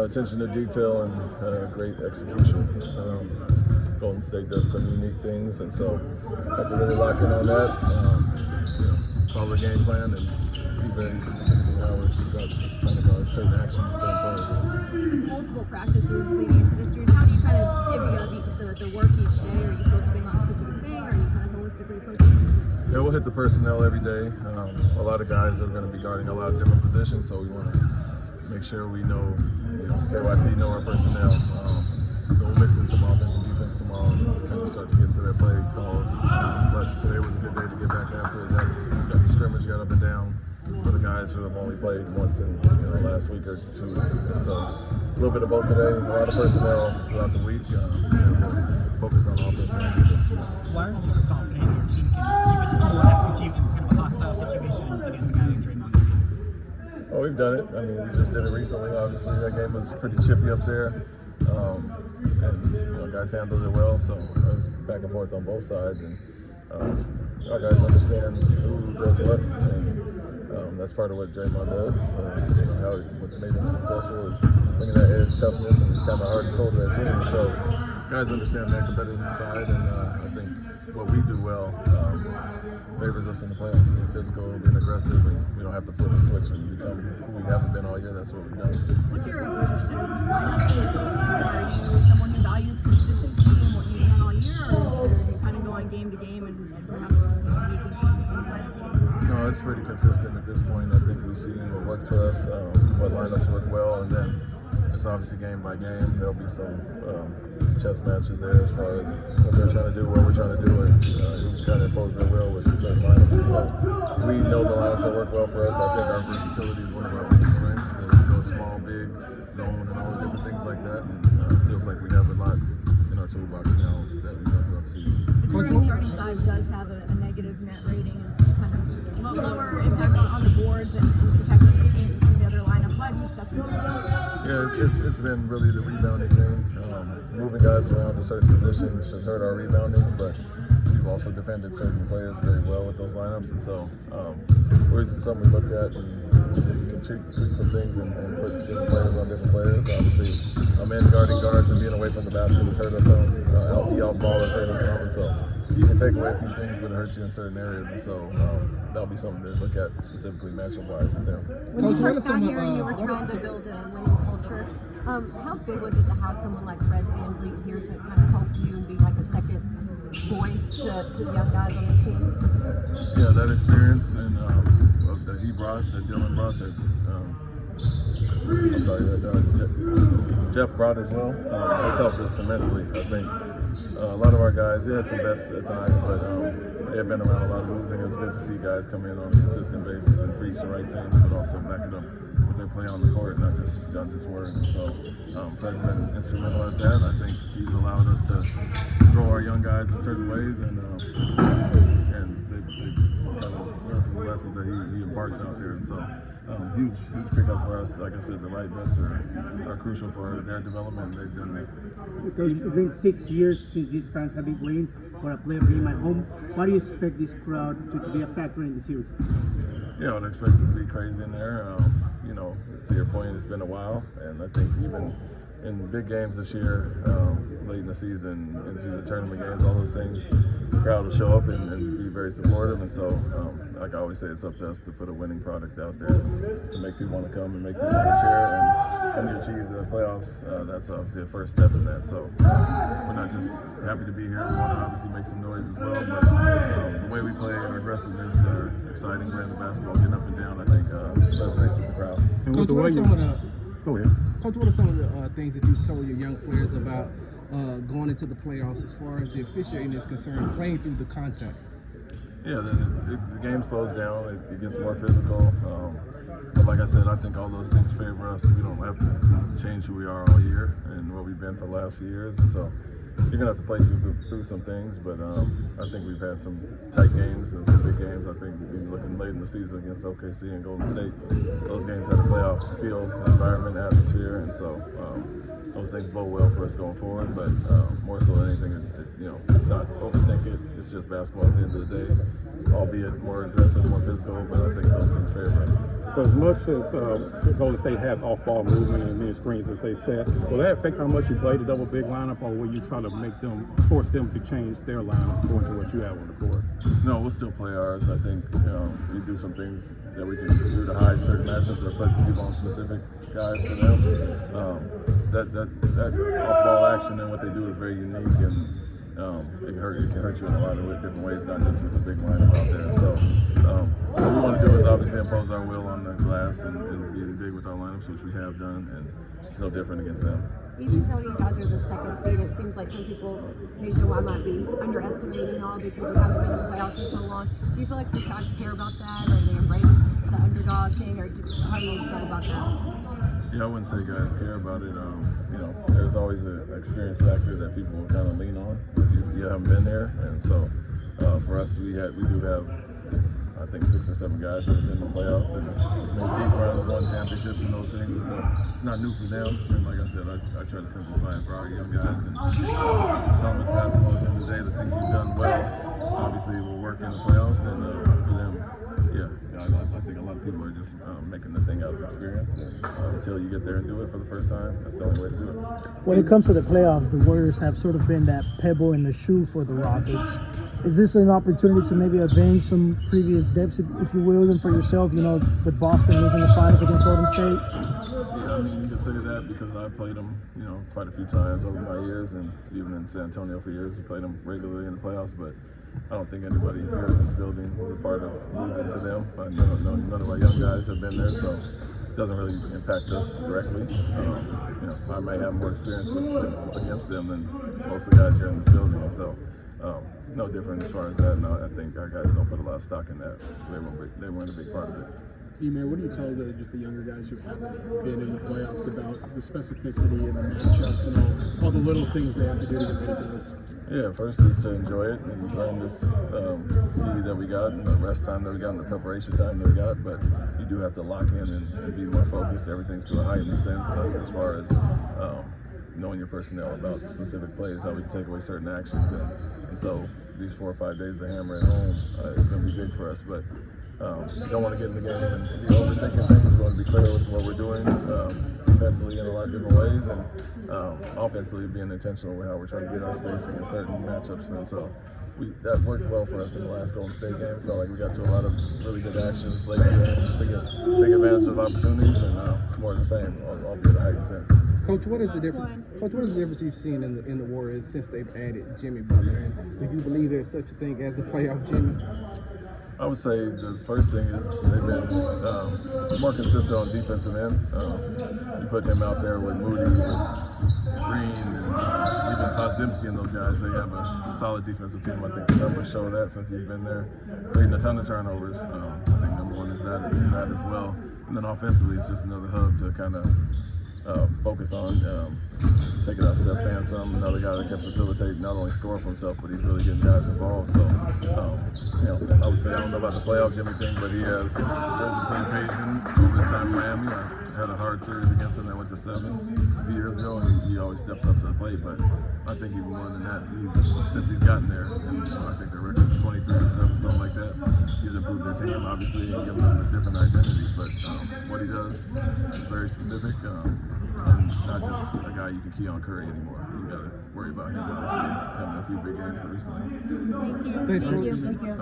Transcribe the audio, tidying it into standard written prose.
attention to detail and great execution. Golden State does some unique things, and so have to really lock in on that. Follow the game plan and be very specific in how we're trying to go certain actions and certain plays. With multiple practices leading into this series, how do you kind of divvy up the work each day? Are you focusing on a specific thing, or are you kind of holistically approaching it? Yeah, we'll hit the personnel every day. A lot of guys are going to be guarding a lot of different positions, so we want to make sure we know, KYP know our personnel. We'll mix in some offense and defense tomorrow and kind of start to get into their play calls. But today was a good day to get back after it. Got the scrimmage, got up and down for the guys who have only played once in last week or 2 weeks. And so a little bit of both today, a lot of personnel throughout the week. We'll focus on offense and defense. Why are you confident your team can keep its core and execute in kind of a hostile situation against a guy like Draymond Green? Oh, we've done it. I mean, we just did it recently. Obviously, that game was pretty chippy up there. And guys handled it well, so it was back and forth on both sides, and our guys understand who does what, and that's part of what Draymond does. So, what's made him successful is bringing that edge, toughness, and kind of heart and soul to that team. So guys understand that competitive side, and I think what we do well favors us in the playoffs. Being physical, being aggressive, and we don't have to flip the switch and become who we haven't been all year. That's what we've done. What's your approach to lineups for this season? Are you someone who values consistency in what you've done all year, or do you kind of go on game to game and perhaps making some lineup changes? No, it's pretty consistent at this point. I think we've seen what worked for us, what lineups work well, and then it's obviously game by game. There'll be some chess matches there as far as what they're trying to do, what we're trying to do, and who kind of impose their will with certain lineups. And so we know the lineups that work well for us. I think our versatility is one of our biggest strengths. We go small, big, zone, and all the different things like that. And it feels like we have a lot in our toolbox now that we have throughout the season. The current starting five does have a negative net rating. It's kind of lower impact on the boards and protecting in some of the other lineups. Why have you stuck with that? Yeah, it's been really the rebounding thing. Moving guys around to certain positions has hurt our rebounding, but we've also defended certain players very well with those lineups, and so it's something we looked at, and we can tweak some things and put different players on different players. Obviously, men guarding guards and being away from the basket has hurt us some. The out-ball has hurt us some, and so you can take away a few things, but it hurts you in certain areas, and so that'll be something to look at specifically matchup-wise with them. When you first got here and you were trying to build a winning culture, how big was it to have someone like Fred VanVleet here to kind of help you and be like a second voice to the young guys on the team? Yeah, that experience and that he brought, that Dillon brought, that Jeff brought as well. It's helped us immensely. I think a lot of our guys, they had some bets at times, but they have been around a lot of losing. It was good to see guys come in on a consistent basis and preach the right things, but also back it up with their play on the court, not just words. And so Fred's been instrumental at that. I think he's allowed us to grow our young guys in certain ways, and they kind of learn from the lessons that he imparts out there. And so huge pickup for us. Like I said, the right bets are crucial for their development, and they've done that. Coach, it's been 6 years since these fans have been waiting for a playoff game at home. Why do you expect this crowd to be a factor in the series? Yeah, I'd expect it to be crazy in there. To your point, it's been a while, and I think even in big games this year, late in the season, in-season tournament games, all those things, the crowd will show up and be very supportive. And so, like I always say, it's up to us to put a winning product out there to make people want to come and make people want to cheer. And when you achieve the playoffs, that's obviously a first step in that. So we're not just happy to be here. We want to obviously make some noise as well. But the way we play, our aggressiveness, our exciting brand of basketball, getting up and down, I think resonates with the crowd. And Coach, what are some of the Go ahead. Coach, what are some of the things that you told your young players about going into the playoffs as far as the officiating is concerned, playing through the contact? Yeah, the game slows down. It gets more physical. But like I said, I think all those things favor us. We don't have to change who we are all year and what we've been for the last few years. And so you're going to have to play through some things. But I think we've had some tight games and some big games. I think looking late in the season against OKC and Golden State, those games had a playoff feel, environment, atmosphere. And so those things bode well for us going forward. But more so than anything, not overthink it. It's just basketball at the end of the day. albeit more aggressive, more physical, but I think those things favor us. But as much as Golden State has off-ball movement and many screens as they set, will that affect how much you play the double big lineup, or will you try to force them to change their lineup according to what you have on the court? No, we'll still play ours. I think we do some things that we can do to hide certain matchups or put people on specific guys for them. That off-ball action and what they do is very unique, and it can hurt you in a lot of different ways, not just with the big lineup out there. So what we want to do is obviously impose our will on the glass and be big with our lineups, which we have done, and it's no different against them. Even though you guys are the second seed, it seems like some people nationwide might be underestimating y'all because you haven't been in the playoffs for so long. Do you feel like the guys care about that, or they embrace the underdog thing, or how do you feel about that? Yeah, I wouldn't say guys care about it. There's always an experience factor that people will kind of lean on if you haven't been there, and so for us, we do have, I think, 6 or 7 guys that have been in the playoffs and made deep runs, won championships and those things. So it's not new for them. And like I said, I try to simplify it for our young guys. And Thomas basketball, at the end of the day, the things we've done well, obviously will work in the playoffs. And for them, I think a lot of people are just making the thing out of experience. And until you get there and do it for the first time, that's the only way to do it. When it comes to the playoffs, the Warriors have sort of been that pebble in the shoe for the Rockets. Is this an opportunity to maybe avenge some previous debts, if you will, and for yourself, with Boston losing the finals against Golden State? Yeah, I mean, you can say that because I played them, quite a few times over my years, and even in San Antonio for years, we played them regularly in the playoffs, but I don't think anybody here in this building was a part of losing to them. None of our young guys have been there, so it doesn't really impact us directly. I may have more experience against them than most of the guys here in this building, so no different as far as that. No, I think our guys don't put a lot of stock in that. They weren't a big part of it. Ime, what do you tell just the younger guys who haven't been in the playoffs about the specificity and the matchups and all the little things they have to do to get ready for this? Yeah, first is to enjoy it and learn this seed that we got and the rest time that we got and the preparation time that we got. But you do have to lock in and be more focused. Everything's to a heightened sense as far as knowing your personnel about specific plays, how we can take away certain actions. And so these 4 or 5 days to hammer it home is going to be big for us. But you don't want to get in the game and be overthinking things. We want to be clear with what we're doing defensively in a lot of different ways, and offensively being intentional with how we're trying to get our spacing in certain matchups. And so that worked well for us in the last Golden State game. Felt like we got to a lot of really good actions late in the game to take advantage of opportunities, and it's more of the same, albeit a heightened sense. Coach, what is the difference? Coach, what is the difference you've seen in the Warriors since they've added Jimmy Butler? And do you believe there's such a thing as a playoff Jimmy? I would say the first thing is they've been more consistent on defensive end. You put him out there with Moody, with Green, and even Podzimski and those guys. They have a solid defensive team. I think the numbers show that since he's been there. Creating a ton of turnovers. I think number one is that as well. And then offensively, it's just another hub to kind of focus on, taking out Steph's hand some, another guy that can facilitate, not only score for himself, but he's really getting guys involved. So, I would say I don't know about the playoff Jimmy thing, but he has risen to the occasion over his time in Miami. I had a hard series against him that went to 7 a few years ago, and he always steps up to the plate. But I think even more than that, since he's gotten there, and I think the record's 23-7, something like that, he's improved his team, obviously, and given them a different identity. But what he does is very specific. And it's not just a guy you can key on Curry anymore. You got to worry about him, obviously, having a few big games recently. Thanks, Coach. Thank you.